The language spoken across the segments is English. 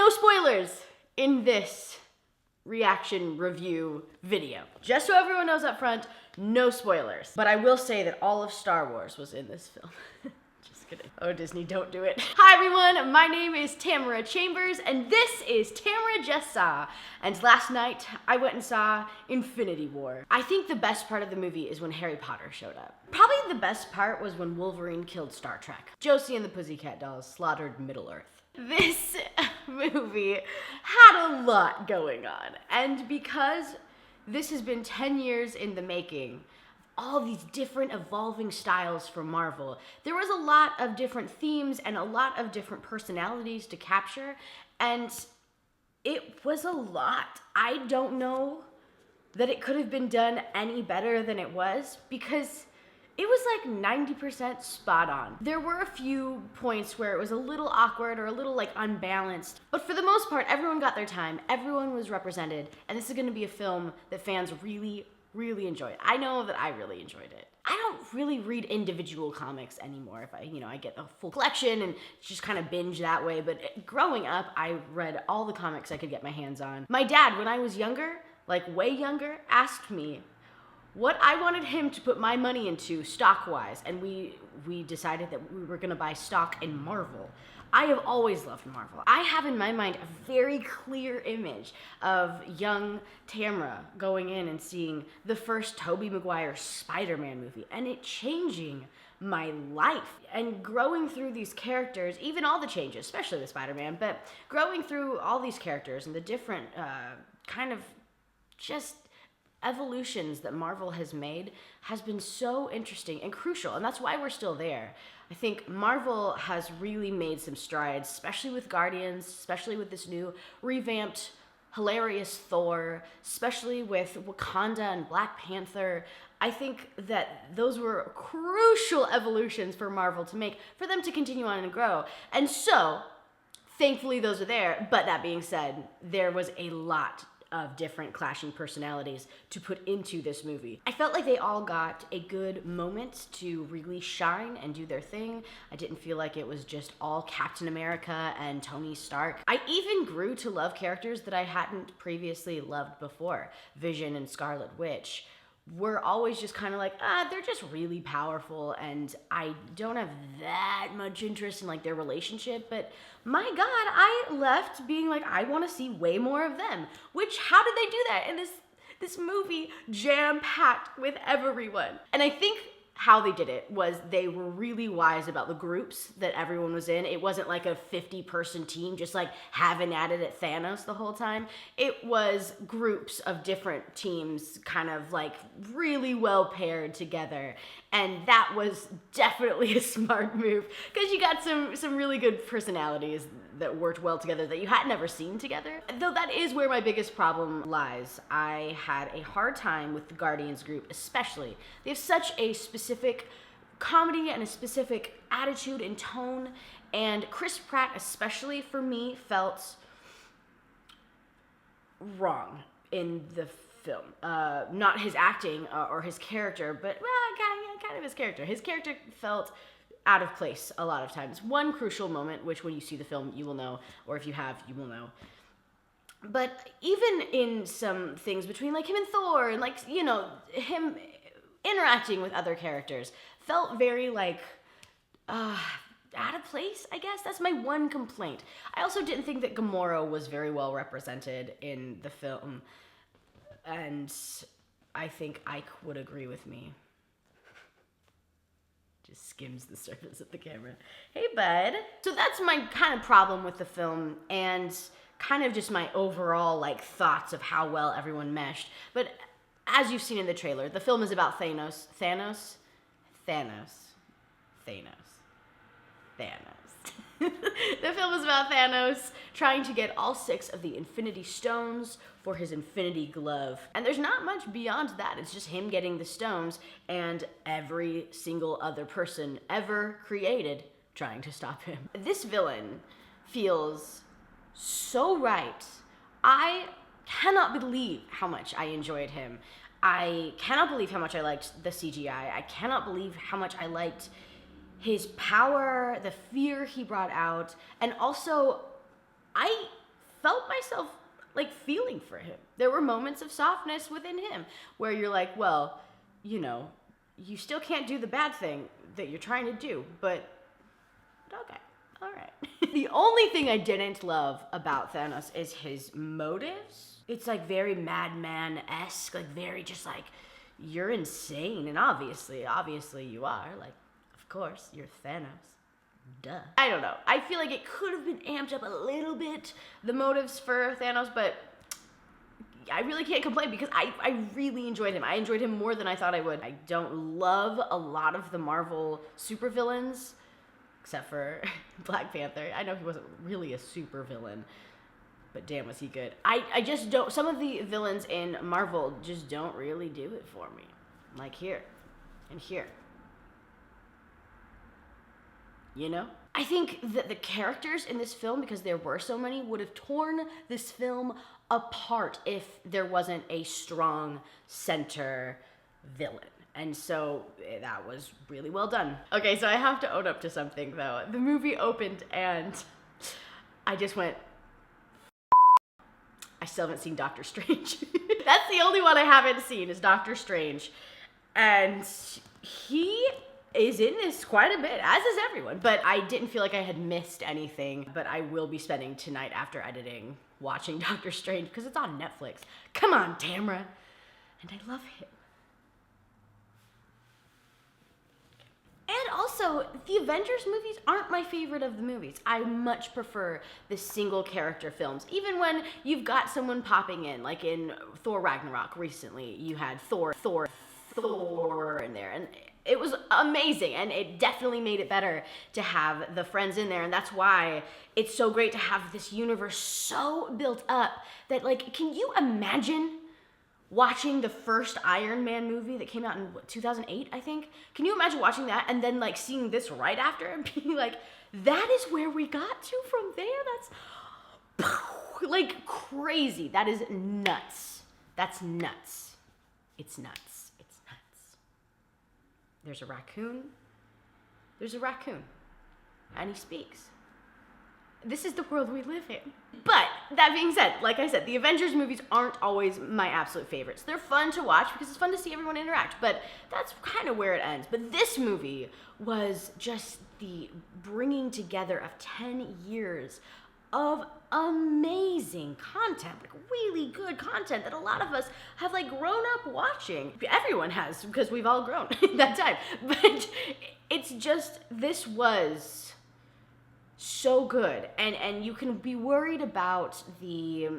No spoilers in this reaction review video. Just so everyone knows up front, no spoilers. But I will say that all of Star Wars was in this film. Just kidding. Oh, Disney, don't do it. Hi everyone, my name is Tamara Chambers, and this is Tamara Just Saw. And last night, I went and saw Infinity War. I think the best part of the movie is when Harry Potter showed up. Probably the best part was when Wolverine killed Star Trek. Josie and the Pussycat Dolls slaughtered Middle-earth. This movie had a lot going on, and because this has been 10 years in the making, all these different evolving styles from Marvel, there was a lot of different themes and a lot of different personalities to capture, and it was a lot. I don't know that it could have been done any better than it was, because it was like 90% spot on. There were a few points where it was a little awkward or a little like unbalanced, but for the most part, everyone got their time, everyone was represented, and this is gonna be a film that fans really, really enjoyed. I know that I really enjoyed it. I don't really read individual comics anymore. If I get a full collection and just kind of binge that way, but growing up, I read all the comics I could get my hands on. My dad, when I was younger, like way younger, asked me what I wanted him to put my money into stock-wise, and we decided that we were gonna buy stock in Marvel. I have always loved Marvel. I have in my mind a very clear image of young Tamara going in and seeing the first Tobey Maguire Spider-Man movie, and it changing my life. And growing through these characters, even all the changes, especially the Spider-Man, but growing through all these characters and the different kind of just evolutions that Marvel has made has been so interesting and crucial, and that's why we're still there. I think Marvel has really made some strides, especially with Guardians, especially with this new revamped, hilarious Thor, especially with Wakanda and Black Panther. I think that those were crucial evolutions for Marvel to make, for them to continue on and grow. And so, thankfully those are there, but that being said, there was a lot of different clashing personalities to put into this movie. I felt like they all got a good moment to really shine and do their thing. I didn't feel like it was just all Captain America and Tony Stark. I even grew to love characters that I hadn't previously loved before. Vision and Scarlet Witch were always just kind of like, they're just really powerful, and I don't have that much interest in like their relationship, but my God, I left being like, I want to see way more of them. Which, how did they do that in this movie jam-packed with everyone? And I think how they did it was they were really wise about the groups that everyone was in. It wasn't like a 50-person team just like having at it at Thanos the whole time. It was groups of different teams kind of like really well paired together. And that was definitely a smart move, because you got some really good personalities that worked well together that you had never seen together. Though that is where my biggest problem lies. I had a hard time with the Guardians group, especially. They have such a specific comedy and a specific attitude and tone, and Chris Pratt especially, for me, felt wrong in the film. Not his acting or his character, but kind of his character. His character felt out of place a lot of times. One crucial moment, which when you see the film you will know, or if you have, you will know. But even in some things between like him and Thor, and like, you know, him interacting with other characters, felt very like out of place, I guess. That's my one complaint. I also didn't think that Gamora was very well represented in the film, and I think Ike would agree with me. Just skims the surface of the camera. Hey, bud. So that's my kind of problem with the film, and kind of just my overall like thoughts of how well everyone meshed. But as you've seen in the trailer, the film is about Thanos. The film is about Thanos trying to get all 6 of the Infinity Stones for his Infinity Glove. And there's not much beyond that. It's just him getting the stones and every single other person ever created trying to stop him. This villain feels so right. I cannot believe how much I enjoyed him. I cannot believe how much I liked the CGI. I cannot believe how much I liked his power, the fear he brought out, and also I like feeling for him. There were moments of softness within him where you're like, well, you know, you still can't do the bad thing that you're trying to do, but okay, all right. The only thing I didn't love about Thanos is his motives. It's like very madman-esque, like very just like, you're insane, and obviously you are, like, of course, you're Thanos. Duh. I don't know. I feel like it could have been amped up a little bit, the motives for Thanos, but I really can't complain because I really enjoyed him. I enjoyed him more than I thought I would. I don't love a lot of the Marvel supervillains, except for Black Panther. I know he wasn't really a supervillain, but damn was he good. I just don't, some of the villains in Marvel just don't really do it for me. Like here and here. You know? I think that the characters in this film, because there were so many, would have torn this film apart if there wasn't a strong center villain. And so that was really well done. Okay, so I have to own up to something though. The movie opened and I just went, I still haven't seen Doctor Strange. That's the only one I haven't seen is Doctor Strange. And he is in this quite a bit, as is everyone. But I didn't feel like I had missed anything. But I will be spending tonight after editing watching Doctor Strange because it's on Netflix. Come on, Tamara. And I love him. And also, the Avengers movies aren't my favorite of the movies. I much prefer the single character films. Even when you've got someone popping in, like in Thor Ragnarok recently, you had Thor in there. And it was amazing, and it definitely made it better to have the friends in there, and that's why it's so great to have this universe so built up that, like, can you imagine watching the first Iron Man movie that came out in 2008, I think? Can you imagine watching that and then, like, seeing this right after and being like, that is where we got to from there? That's, like, crazy. That is nuts. That's nuts. It's nuts. There's a raccoon. There's a raccoon. And he speaks. This is the world we live in. But that being said, like I said, the Avengers movies aren't always my absolute favorites. They're fun to watch because it's fun to see everyone interact, but that's kind of where it ends. But this movie was just the bringing together of 10 years of amazing content, like really good content that a lot of us have like grown up watching. Everyone has, because we've all grown in that time. But it's just, this was so good. And you can be worried about the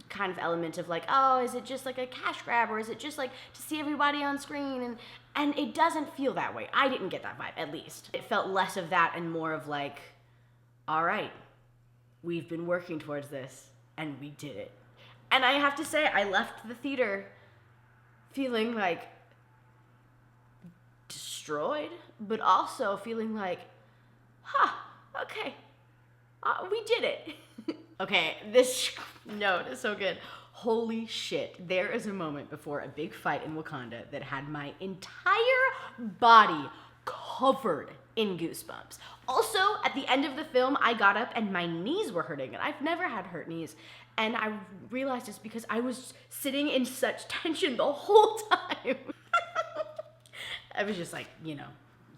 kind of element of like, oh, is it just like a cash grab, or is it just like to see everybody on screen? And it doesn't feel that way. I didn't get that vibe, at least. It felt less of that and more of like, all right, we've been working towards this, and we did it. And I have to say, I left the theater feeling like destroyed, but also feeling like, okay, we did it. Okay, this note is so good. Holy shit, there is a moment before a big fight in Wakanda that had my entire body covered in goosebumps. Also, at the end of the film, I got up and my knees were hurting, and I've never had hurt knees. And I realized it's because I was sitting in such tension the whole time. I was just like, you know,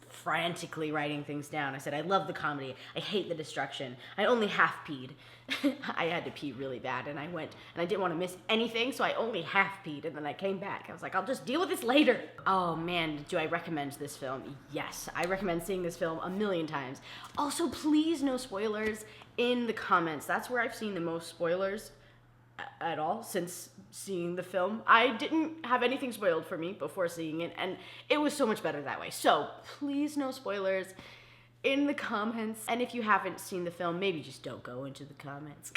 frantically writing things down. I said, I love the comedy. I hate the destruction. I only half peed. I had to pee really bad, and I went, and I didn't want to miss anything, so I only half peed, and then I came back. I was like, I'll just deal with this later. Oh man, do I recommend this film? Yes, I recommend seeing this film a million times. Also, please no spoilers in the comments. That's where I've seen the most spoilers at all since seeing the film. I didn't have anything spoiled for me before seeing it, and it was so much better that way. So please no spoilers in the comments. And if you haven't seen the film, maybe just don't go into the comments,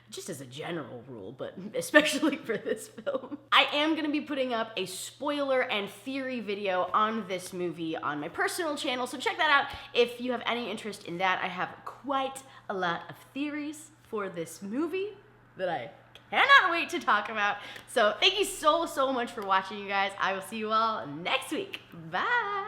just as a general rule, but especially for this film. I am gonna be putting up a spoiler and theory video on this movie on my personal channel, so check that out if you have any interest in that. I have quite a lot of theories for this movie that I cannot wait to talk about. So thank you so much for watching, you guys. I will see you all next week. Bye.